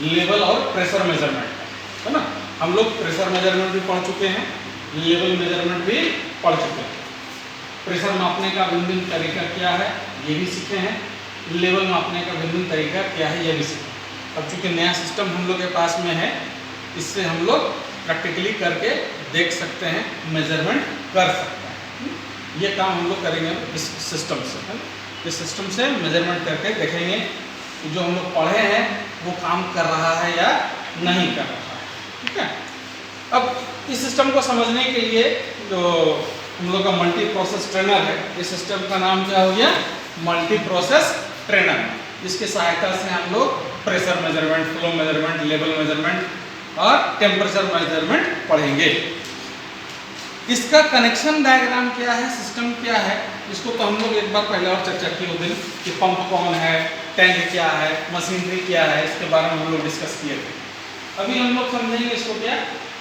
Level और pressure measurement, है ना। हम लोग प्रेशर मेजरमेंट भी पढ़ चुके हैं, लेवल मेजरमेंट भी पढ़ चुके हैं। प्रेशर मापने का भिन्न तरीका क्या है ये भी सीखे हैं, लेवल मापने का भिन्न तरीका क्या है ये भी सीखे। अब चूँकि नया सिस्टम हम लोग के पास में है, इससे हम लोग प्रैक्टिकली करके देख सकते हैं, मेजरमेंट कर सकते हैं। ये काम हम लोग करेंगे इस सिस्टम से, है ना। इस सिस्टम से मेजरमेंट करके देखेंगे कि जो हम लोग पढ़े हैं वो काम कर रहा है या नहीं कर रहा है, ठीक है। अब इस सिस्टम को समझने के लिए जो हम लोग का मल्टी प्रोसेस ट्रेनर है, इस सिस्टम का नाम क्या हो गया, मल्टी प्रोसेस ट्रेनर। इसकी सहायता से हम लोग pressure measurement, flow measurement, level measurement और टेम्परेचर मेजरमेंट पढ़ेंगे। इसका कनेक्शन डायग्राम क्या है, सिस्टम क्या है, इसको तो हम लोग एक बार पहले और चर्चा की उस दिन कि पंप कौन है, टैंक क्या है, मशीनरी क्या है, इसके बारे में हम लोग डिस्कस किए थे। अभी हम लोग समझेंगे इसको क्या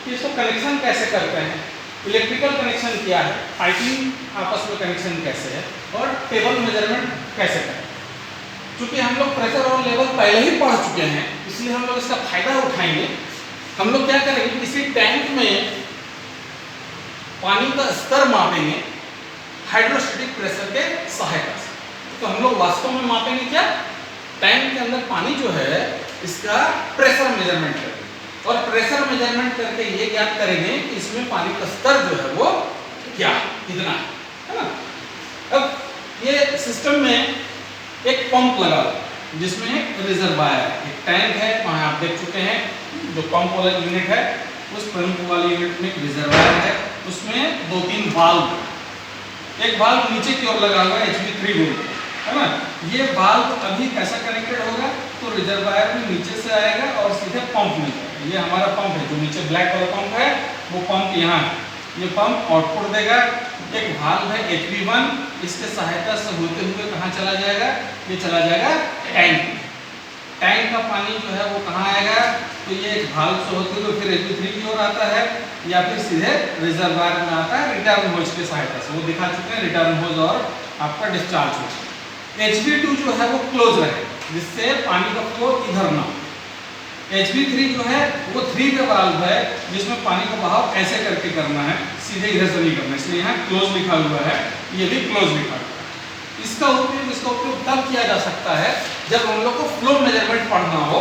कि इसको कनेक्शन कैसे करते हैं, इलेक्ट्रिकल कनेक्शन क्या है, पाइपिंग आपस में कनेक्शन कैसे है और टेबल मेजरमेंट कैसे करें। क्योंकि हम लोग प्रेशर और लेवल पहले ही पढ़ चुके हैं, इसलिए हम लोग इसका फायदा उठाएंगे। हम लोग क्या करेंगे, किसी टैंक में पानी का स्तर मापेंगे हाइड्रोस्टैटिक प्रेशर के सहायता से। तो हम लोग वास्तव में मापेंगे क्या, टैंक के अंदर पानी जो है इसका प्रेशर मेजरमेंट करेंगे और प्रेशर मेजरमेंट करके ये ज्ञात करेंगे कि इसमें पानी का स्तर जो है वो क्या कितना है ना। अब ये सिस्टम में एक पंप लगा हुआ जिसमें एक रिजर्वायर है, एक टैंक है, वहाँ आप देख चुके हैं जो पंप वाला यूनिट है, उस पंप वाले यूनिट में एक रिजर्वायर है, उसमें 2-3 वाल्व, एक वाल्व नीचे की ओर लगा हुआ है HV3 ग्रुप, है ना। ये वाल्व अभी कैसा कनेक्टेड होगा, तो रिजर्वायर में नीचे से आएगा और सीधे पंप में जाएगा। ये हमारा पंप है, जो नीचे ब्लैक वाला पंप है वो पंप यहाँ है, ये पंप आउटपुट देगा। एक वाल्व है HV1, इसके सहायता से होते हुए कहाँ चला जाएगा, ये चला जाएगा टैंक। टैंक का पानी जो है वो कहाँ आएगा, तो ये एक वाल्व से होते हुए फिर HV3 की ओर आता है या फिर सीधे रिजर्वायर में आता है रिटर्न होज की सहायता से, वो दिखा चुके हैं रिटर्न होज और आपका डिस्चार्ज होज। HV2 जो है वो क्लोज रहे जिससे पानी का फ्लो इधर ना हो। HV3 जो है वो 3 का वाल्व है जिसमें पानी का बहाव ऐसे करके करना है, सीधे इधर से नहीं करना, इसलिए यहाँ क्लोज लिखा हुआ है, ये भी क्लोज लिखा हुआ है। इसका उपयोग तब किया जा सकता है जब हम लोग को फ्लो मेजरमेंट पढ़ना हो,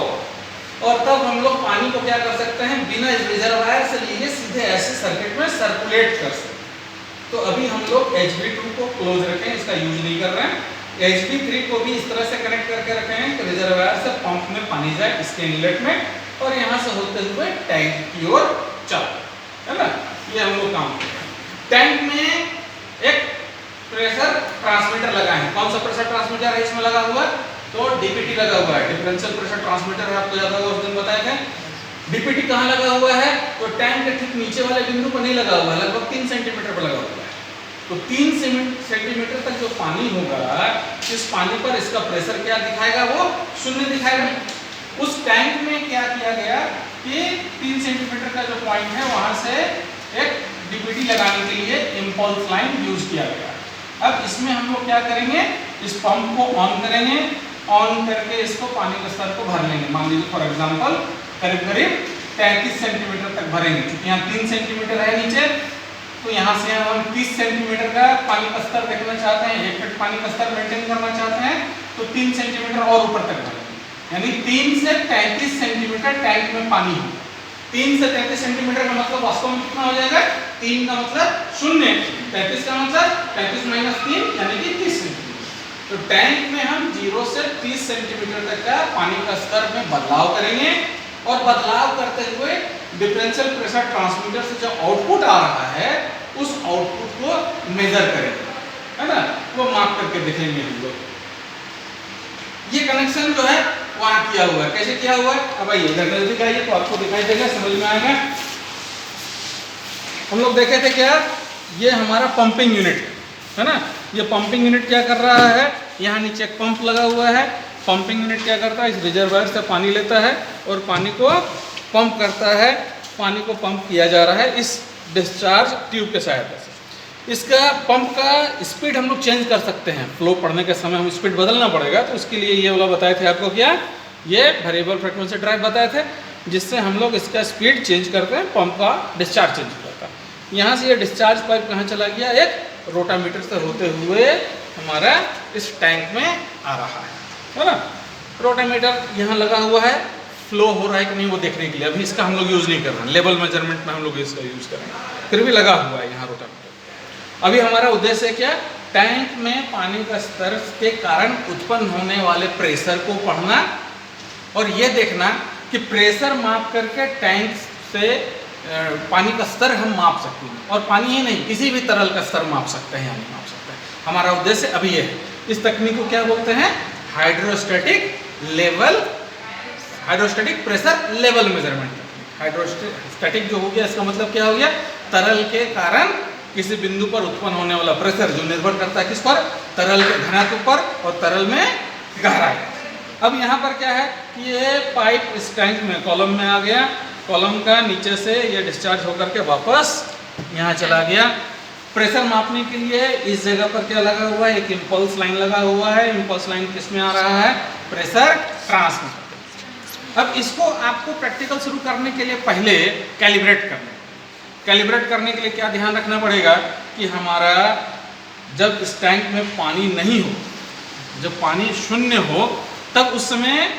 और तब हम लोग पानी को क्या कर सकते हैं, बिना रिजर्वायर से लिए सीधे ऐसे सर्किट में सर्कुलेट कर सकते हैं। तो अभी हम लोग HV2 को क्लोज रखें, इसका यूज नहीं कर रहे हैं। HV3 को भी इस तरह से कनेक्ट करके रखे हैं कि रिजर्वायर से पंप में पानी जाए इसके इनलेट में और यहाँ से होते हुए टैंक की ओर चले, है ना। ये हम लोग काम करते हैं। टैंक में एक प्रेशर ट्रांसमीटर लगा है, कौन सा प्रेशर ट्रांसमीटर है इसमें लगा हुआ, तो DPT लगा हुआ है, डिफरेंशियल प्रेशर ट्रांसमीटर है, आपको याद होगा उस दिन बताए थे। DPT कहाँ लगा हुआ है, तो टैंक के ठीक नीचे वाले बिंदु पर नहीं लगा हुआ है, लगभग 3 सेंटीमीटर पर लगा हुआ है। तो 3 सेंटीमीटर तक जो पानी होगा, इस पानी पर इसका प्रेशर क्या दिखाएगा, वो 0 दिखाएगा। उस टैंक में क्या किया गया कि 3 सेंटीमीटर का जो पॉइंट है वहां से एक DPT लगाने के लिए इम्पल्स लाइन यूज किया गया। अब इसमें हम लोग क्या करेंगे, इस पंप को ऑन करेंगे, ऑन करके इसको पानी के स्तर को भर लेंगे। मान लीजिए फॉर एग्जांपल करीब करीब 33 सेंटीमीटर तक भरेंगे, क्योंकि यहाँ 3 सेंटीमीटर है नीचे, तो यहाँ से हम 30 सेंटीमीटर का पानी का स्तर देखना चाहते हैं, 1 फीट पानी का स्तर मेंटेन करना चाहते हैं, तो 3 सेंटीमीटर और ऊपर तक भरेंगे, यानी 3 से 33 सेंटीमीटर टैंक में पानी हो। 3 से 33 सेंटीमीटर का मतलब वास्तव में कितना हो जाएगा, 3 का मतलब 0, 33 का मतलब 33 - 3 यानी कि 30 सेंटीमीटर। तो टैंक में हम 0 से 30 सेंटीमीटर तक का पानी का स्तर में बदलाव करेंगे और बदलाव करते हुए डिफरेंशियल प्रेशर ट्रांसमीटर से जो आउटपुट आ रहा है उस आउटपुट को मेजर करेंगे, है ना, वो माप करके देखेंगे हम लोग। ये कनेक्शन जो है वहां किया हुआ है, कैसे किया हुआ है, अब आइए इधर नजदीक आइए तो आपको दिखाई देगा, समझ में आएगा। हम लोग देखे थे क्या, ये हमारा पंपिंग यूनिट है ना। ये पंपिंग यूनिट क्या कर रहा है, यहाँ नीचे एक पंप लगा हुआ है। पंपिंग यूनिट क्या करता है, इस रिजर्वायर से पानी लेता है और पानी को पंप करता है, पानी को पंप किया जा रहा है इस डिस्चार्ज ट्यूब के सहायता से। इसका पंप का स्पीड हम लोग चेंज कर सकते हैं, फ्लो पढ़ने के समय हम स्पीड बदलना पड़ेगा, तो उसके लिए ये वाला बताए थे आपको क्या, ये वेरिएबल फ्रीक्वेंसी ड्राइव बताए थे, जिससे हम लोग इसका स्पीड चेंज करते हैं, पंप का डिस्चार्ज चेंज करता है। यहाँ से ये डिस्चार्ज पाइप कहाँ चला गया, एक रोटामीटर से होते हुए हमारा इस टैंक में आ रहा है ना। रोटामीटर यहाँ लगा हुआ है, फ्लो हो रहा है कि नहीं वो देखने के लिए। अभी इसका हम लोग यूज़ नहीं कर रहे हैं, लेवल मेजरमेंट में हम लोग इसका यूज़ करेंगे, फिर भी लगा हुआ है यहाँ रोटामीटर। अभी हमारा उद्देश्य क्या, टैंक में पानी का स्तर के कारण उत्पन्न होने वाले प्रेशर को पढ़ना और ये देखना कि प्रेशर माप करके टैंक से पानी का स्तर हम माप सकते हैं, और पानी ही नहीं किसी भी तरल का स्तर माप सकते हैं या नहीं माप सकते हैं। हमारा उद्देश्य अभी ये है। इस तकनीक को क्या बोलते हैं, hydrostatic pressure level measurement technique. Hydrostatic जो हो गया, इसका मतलब क्या हो गया, तरल के कारण किसी बिंदु पर उत्पन्न होने वाला प्रेशर जो निर्भर करता है किस पर, तरल के घनत्व पर और तरल में गहराई। अब यहाँ पर क्या है कि ये पाइप इस टैंक में कॉलम में आ गया, कॉलम का नीचे से ये डिस्चार्ज होकर के वापस यहाँ चला गया। प्रेशर मापने के लिए इस जगह पर क्या लगा हुआ है, एक इम्पल्स लाइन लगा हुआ है। इम्पल्स लाइन किस में आ रहा है, प्रेशर ट्रांसमीटर। अब इसको आपको प्रैक्टिकल शुरू करने के लिए पहले कैलिब्रेट करने के लिए क्या ध्यान रखना पड़ेगा कि हमारा जब इस टैंक में पानी नहीं हो, जब पानी शून्य हो, तब उस समय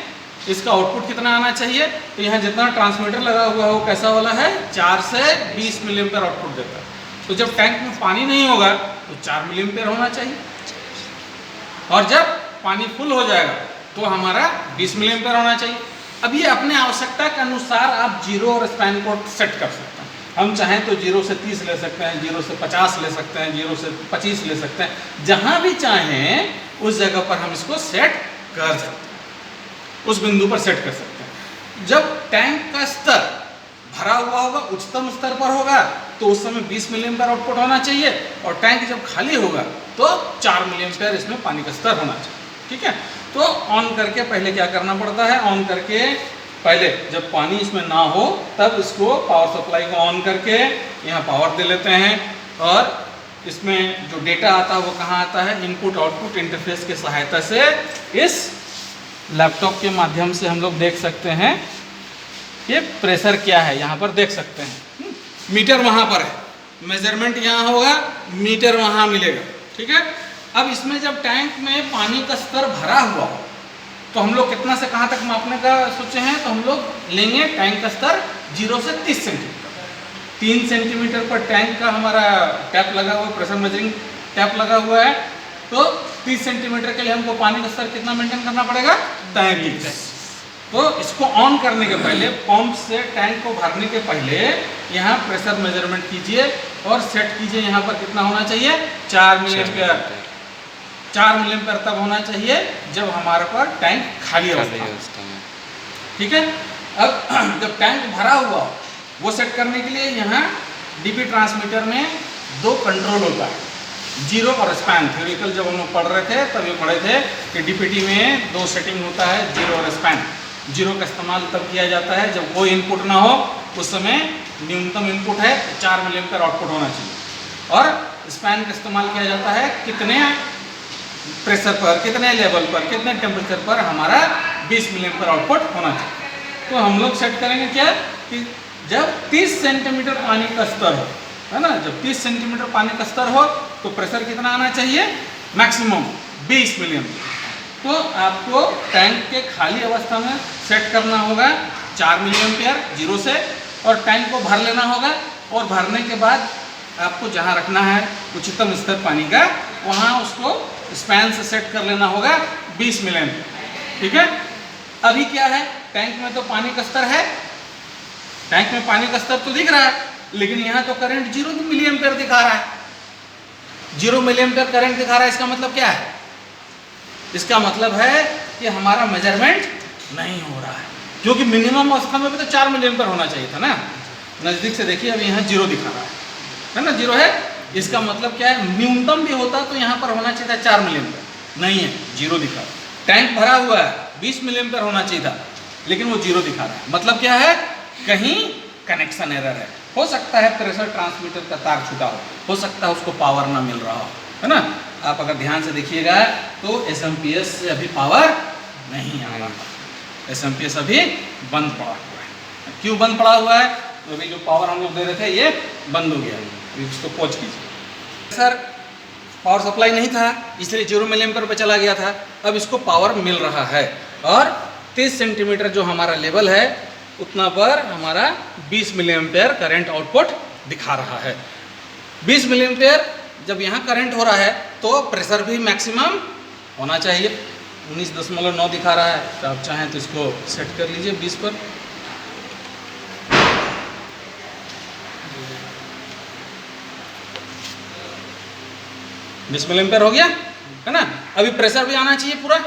इसका आउटपुट कितना आना चाहिए। तो यहाँ जितना ट्रांसमीटर लगा हुआ है वो कैसा वाला है, 4 से 20 मिली एम्पीयर आउटपुट देता है। तो जब टैंक में पानी नहीं होगा तो 4 मिली एम्पीयर होना चाहिए, और जब पानी फुल हो जाएगा तो हमारा 20 मिली एम्पीयर होना चाहिए। अब ये अपने आवश्यकता के अनुसार आप जीरो और स्पैन कोड सेट कर सकते हैं। हम चाहें तो 0 से 30 ले सकते हैं, 0 से 50 ले सकते हैं, 0 से 25 ले सकते हैं, जहाँ भी चाहें उस जगह पर हम इसको सेट कर सकते हैं, उस बिंदु पर सेट कर सकते हैं। जब टैंक का स्तर भरा हुआ होगा, उच्चतम स्तर पर होगा, तो उस समय 20 मिली एम्पीयर आउटपुट होना चाहिए, और टैंक जब खाली होगा तो 4 मिली एम्पीयर इसमें पानी का स्तर होना चाहिए। ठीक है, तो ऑन करके पहले क्या करना पड़ता है, ऑन करके पहले जब पानी इसमें ना हो तब इसको पावर सप्लाई को ऑन करके यहाँ पावर दे लेते हैं, और इसमें जो डेटा आता है वो कहाँ आता है, इनपुट आउटपुट इंटरफेस की सहायता से इस लैपटॉप के माध्यम से हम लोग देख सकते हैं कि प्रेशर क्या है। यहाँ पर देख सकते हैं मीटर वहाँ पर है, मेजरमेंट यहाँ होगा, मीटर वहाँ मिलेगा। ठीक है, अब इसमें जब टैंक में पानी का स्तर भरा हुआ हो तो हम लोग कितना से कहाँ तक मापने का सोचे हैं, तो हम लोग लेंगे टैंक का स्तर 0 से 30 सेंटीमीटर। 3 सेंटीमीटर पर टैंक का हमारा टैप लगा हुआ है, प्रेशर मेजरिंग टैप लगा हुआ है, तो 30 सेंटीमीटर के लिए हमको पानी का स्तर कितना मेंटेन करना पड़ेगा, 33। तो इसको ऑन करने के पहले, पंप से टैंक को भरने के पहले यहाँ प्रेशर मेजरमेंट कीजिए और सेट कीजिए। यहाँ पर कितना होना चाहिए, 4 मिली एम्पीयर। 4 मिली एम्पीयर तब होना चाहिए जब हमारे पास टैंक खाली अवस्था में। ठीक है, अब जब टैंक भरा हुआ वो सेट करने के लिए यहाँ डीपी ट्रांसमीटर में 2 कंट्रोल होता है, जीरो और स्पैन। थ्योरिकल जब हम लोग पढ़ रहे थे तब ये पढ़े थे कि डीपीटी में 2 सेटिंग होता है, जीरो और स्पैन। जीरो का इस्तेमाल तब किया जाता है जब कोई इनपुट ना हो, उस समय न्यूनतम इनपुट है 4 मिली एम्पीयर आउटपुट होना चाहिए, और स्पैन का इस्तेमाल किया जाता है कितने प्रेशर पर, कितने लेवल पर, कितने टेम्परेचर पर हमारा 20 मिली एम्पीयर आउटपुट होना चाहिए। तो हम लोग सेट करेंगे क्या कि जब 30 सेंटीमीटर पानी का स्तर हो, है ना, जब 30 सेंटीमीटर पानी का स्तर हो तो प्रेशर कितना आना चाहिए, मैक्सिमम 20 मिली एम्पीयर। तो आपको टैंक के खाली अवस्था में सेट करना होगा 4 मिली एम्पीयर 0 से, और टैंक को भर लेना होगा, और भरने के बाद आपको जहाँ रखना है उच्चतम स्तर पानी का, वहाँ उसको स्पैन से सेट कर लेना होगा 20 मिली एम्पीयर। ठीक है, अभी क्या है, टैंक में तो पानी का स्तर है, टैंक में पानी का स्तर तो दिख रहा है, लेकिन यहाँ तो करंट 0 मिली एम्पीयर दिखा रहा है। 0 मिली एम्पीयर करंट दिखा रहा है, इसका मतलब क्या है, इसका मतलब है कि हमारा मेजरमेंट नहीं हो रहा है, क्योंकि मिनिमम अवस्था में भी तो 4 मिली एम्पीयर होना चाहिए था ना। नज़दीक से देखिए, अभी यहाँ 0 दिखा रहा है ना, 0 है। इसका मतलब क्या है, न्यूनतम भी होता तो यहाँ पर होना चाहिए था 4 मिली एम्पीयर, नहीं है, 0 दिखा रहा है। टैंक भरा हुआ है, 20 मिली एम्पीयर होना चाहिए था, लेकिन वो 0 दिखा रहा है। मतलब क्या है, कहीं कनेक्शन एरर है। हो सकता है प्रेशर ट्रांसमीटर का तार छूटा हो सकता है उसको पावर ना मिल रहा हो, है ना। आप अगर ध्यान से देखिएगा तो SMPS से अभी पावर नहीं आ रहा। SMPS अभी बंद पड़ा हुआ है। क्यों बंद पड़ा हुआ है? अभी जो पावर हम लोग दे रहे थे ये बंद हो गया है। इसको पॉज कीजिए। सर पावर सप्लाई नहीं था इसलिए 0 मिली एम्पीयर पे चला गया था। अब इसको पावर मिल रहा है और 30 सेंटीमीटर जो हमारा लेवल है उतना पर हमारा 20 मिली एम्पीयर करंट आउटपुट दिखा रहा है। 20 मिली एम्पीयर जब यहाँ करंट हो रहा है तो प्रेशर भी मैक्सिमम होना चाहिए। 19.9 दिखा रहा है, तो आप चाहें तो इसको सेट कर लीजिए 20 पर। मिली एम्पीयर हो गया है ना। अभी प्रेशर भी आना चाहिए पूरा।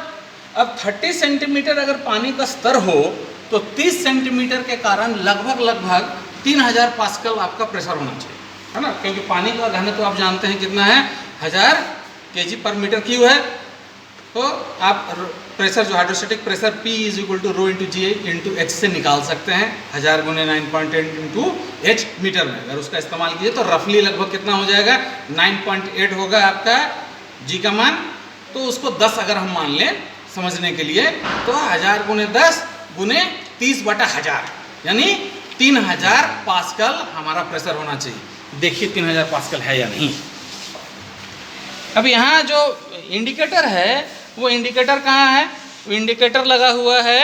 अब 30 सेंटीमीटर अगर पानी का स्तर हो तो 30 सेंटीमीटर के कारण लगभग 3000 पास्कल आपका प्रेशर होना चाहिए, है ना। क्योंकि पानी का घनत्व तो आप जानते हैं कितना है, 1000 kg पर मीटर क्यूब है। तो आप प्रेशर जो hydrostatic pressure P = ρ × G × H से निकाल सकते हैं। 1000 × 9.8 × H मीटर में अगर उसका इस्तेमाल कीजिए तो रफली लगभग कितना हो जाएगा, 9.8 होगा आपका G का मान। तो उसको 10 अगर हम मान लें समझने के लिए तो 1000 × 10 × 30/1000 यानी 3000 पास्कल हमारा प्रेशर होना चाहिए। देखिए 3000 पास्कल है या नहीं। अब यहाँ जो इंडिकेटर है वो इंडिकेटर कहाँ है? वो इंडिकेटर लगा हुआ है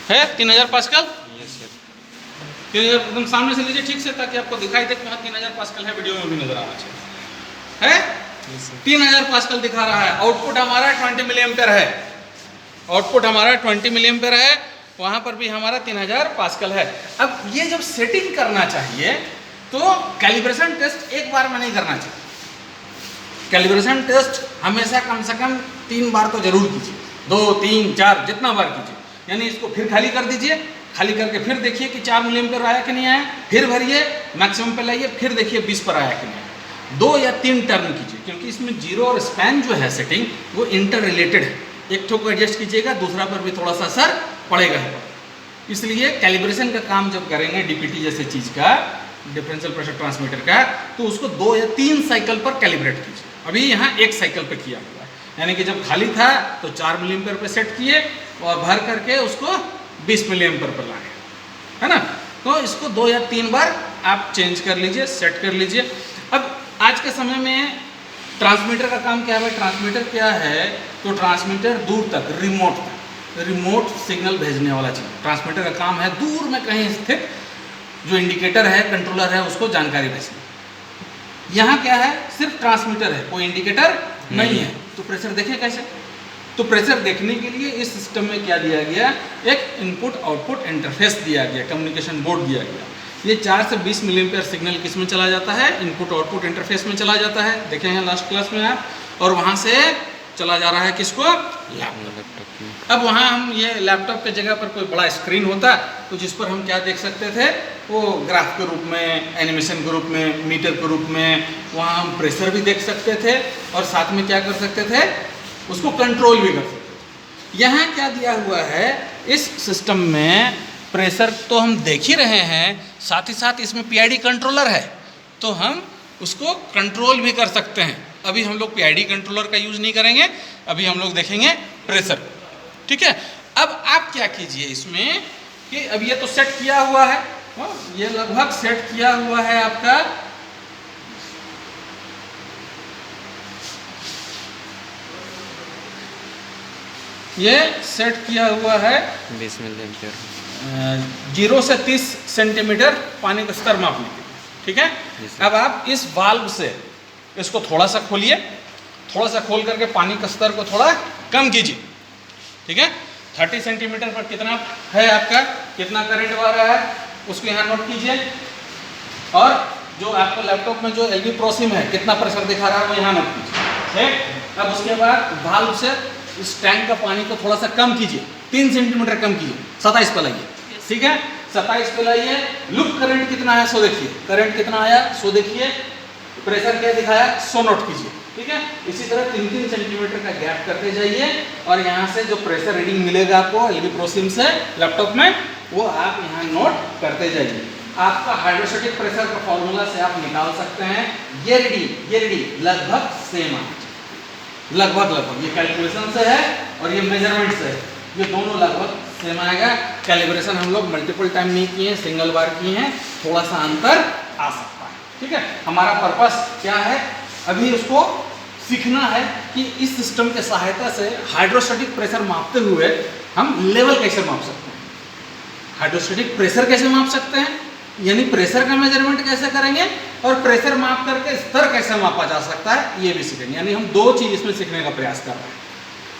3000 पास्कल। Yes sir. 3000 एकदम सामने से लीजिए ठीक से ताकि आपको दिखाई दे कि हाँ 3000 पास्कल है। वीडियो में भी नजर आना चाहिए है। 3000 पास्कल दिखा रहा है। आउटपुट हमारा 20 मिली एम्पीयर है। आउटपुट हमारा 20 मिली एम्पीयर है। वहाँ पर भी हमारा 3000 पास्कल है। अब ये जब सेटिंग करना चाहिए तो कैलिब्रेशन टेस्ट एक बार में नहीं करना चाहिए। कैलिब्रेशन टेस्ट हमेशा कम से कम 3 बार तो जरूर कीजिए, 2, 3, 4 जितना बार कीजिए। यानी इसको फिर खाली कर दीजिए, खाली करके फिर देखिए कि 4 मिली एम्पीयर आया कि नहीं आया, फिर भरिए, मैक्सिमम पे लाइए, फिर देखिए 20 पर आया कि नहीं आया। 2 या 3 टर्न कीजिए क्योंकि इसमें जीरो और स्पैन जो है सेटिंग वो इंटर रिलेटेड है। एक ठो को एडजस्ट कीजिएगा, दूसरा पर भी थोड़ा सा असर पड़ेगा ही। इसलिए कैलिब्रेशन का काम जब करेंगे DPT जैसे चीज़ का, डिफरेंशियल प्रेशर ट्रांसमीटर का, तो उसको 2 या 3 साइकिल पर कैलिब्रेट कीजिए। अभी यहाँ 1 साइकिल पे किया हुआ है, यानी कि जब खाली था तो 4 मिली एम्पीयर पे सेट किए और भर करके उसको 20 मिली एम्पीयर पर लाए, है ना। तो इसको 2 या 3 बार आप चेंज कर लीजिए, सेट कर लीजिए। अब आज के समय में ट्रांसमीटर का काम क्या है? ट्रांसमीटर क्या है? तो ट्रांसमीटर दूर तक, रिमोट सिग्नल भेजने वाला चीज़। ट्रांसमीटर का काम है दूर में कहीं स्थित जो इंडिकेटर है, कंट्रोलर है, उसको जानकारी भेजना। यहाँ क्या है? सिर्फ ट्रांसमीटर है, कोई इंडिकेटर नहीं है। तो प्रेशर देखें कैसे? तो प्रेशर देखने के लिए इस सिस्टम में क्या दिया गया, एक इनपुट आउटपुट इंटरफेस दिया गया, कम्युनिकेशन बोर्ड दिया गया। ये 4 से 20 मिली एम्पीयर सिग्नल किस में चला जाता है? इनपुट आउटपुट इंटरफेस में चला जाता है। देखें हैं लास्ट क्लास में आप। और वहाँ से चला जा रहा है किसको? लैपटॉप। अब वहाँ हम ये लैपटॉप के जगह पर कोई बड़ा स्क्रीन होता तो जिस पर हम क्या देख सकते थे, वो ग्राफ के रूप में, एनिमेशन के रूप में, मीटर के रूप में, वहाँ हम प्रेशर भी देख सकते थे और साथ में क्या कर सकते थे, उसको कंट्रोल भी कर सकते थे। यहाँ क्या दिया हुआ है इस सिस्टम में? प्रेशर तो हम देख ही रहे हैं, साथ ही साथ इसमें PID कंट्रोलर है, तो हम उसको कंट्रोल भी कर सकते हैं। अभी हम लोग PID कंट्रोलर का यूज़ नहीं करेंगे, अभी हम लोग देखेंगे प्रेशर, ठीक है। अब आप क्या कीजिए इसमें कि अब ये तो सेट किया हुआ है, ये लगभग सेट किया हुआ है आपका ये सेट किया हुआ है 20 मिली एम्पीयर 0 से 30 सेंटीमीटर पानी का स्तर मापने के लिए, ठीक है। अब आप इस वाल्व से इसको थोड़ा सा खोलिए, थोड़ा सा खोल करके पानी का स्तर को थोड़ा कम कीजिए, ठीक है। 30 सेंटीमीटर पर कितना है आपका, कितना करंट आ रहा है उसको यहाँ नोट कीजिए। और जो आपको लैपटॉप में जो LV प्रोसिम है कितना प्रेशर दिखा रहा है वो यहाँ नोट कीजिए, ठीक। अब उसके बाद वाल्व से इस टैंक का पानी को थोड़ा सा कम कीजिए, 3 सेंटीमीटर कम कीजिए, 27 पे लाइए, ठीक है। 27 पे लाइए। लूप करंट कितना है सो देखिए, करंट कितना आया सो देखिए, प्रेशर क्या दिखाया सो नोट कीजिए, ठीक है। इसी तरह 3-3 सेंटीमीटर का गैप करते जाइए और यहाँ से जो प्रेशर रीडिंग मिलेगा आपको LV प्रोसिम से लैपटॉप में, वो आप यहाँ नोट करते जाइए। आपका हाइड्रोस्टैटिक प्रेशर का फॉर्मूला से आप निकाल सकते हैं। ये रीडिंग लगभग सेम आना चाहिए, लगभग ये कैलकुलेशन से है और ये मेजरमेंट से है, ये दोनों लगभग सेम आएगा। कैलिब्रेशन हम लोग मल्टीपल टाइम नहीं किए हैं, सिंगल बार किए हैं, थोड़ा सा अंतर आ सकता है। ठीक है, हमारा पर्पस क्या है, अभी उसको सीखना है कि इस सिस्टम के सहायता से हाइड्रोस्टैटिक प्रेशर मापते हुए हम लेवल कैसे माप सकते हैं, हाइड्रोस्टैटिक प्रेशर कैसे माप सकते हैं, यानी प्रेशर का मेजरमेंट कैसे करेंगे, और प्रेशर माप करके स्तर कैसे मापा जा सकता है, ये भी सीखेंगे। यानी हम दो चीज इसमें सीखने का प्रयास कर रहे हैं,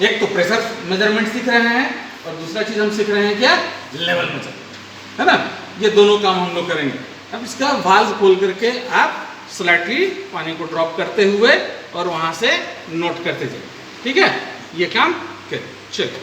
एक तो प्रेशर मेजरमेंट सीख रहे हैं और दूसरा चीज हम सीख रहे हैं क्या, लेवल मेजरमेंट, है ना। ये दोनों काम हम लोग करेंगे। अब इसका वाल्व खोल करके आप स्लाइटली पानी को ड्रॉप करते हुए और वहां से नोट करते जाइए। ठीक है, ये काम करें। चलिए।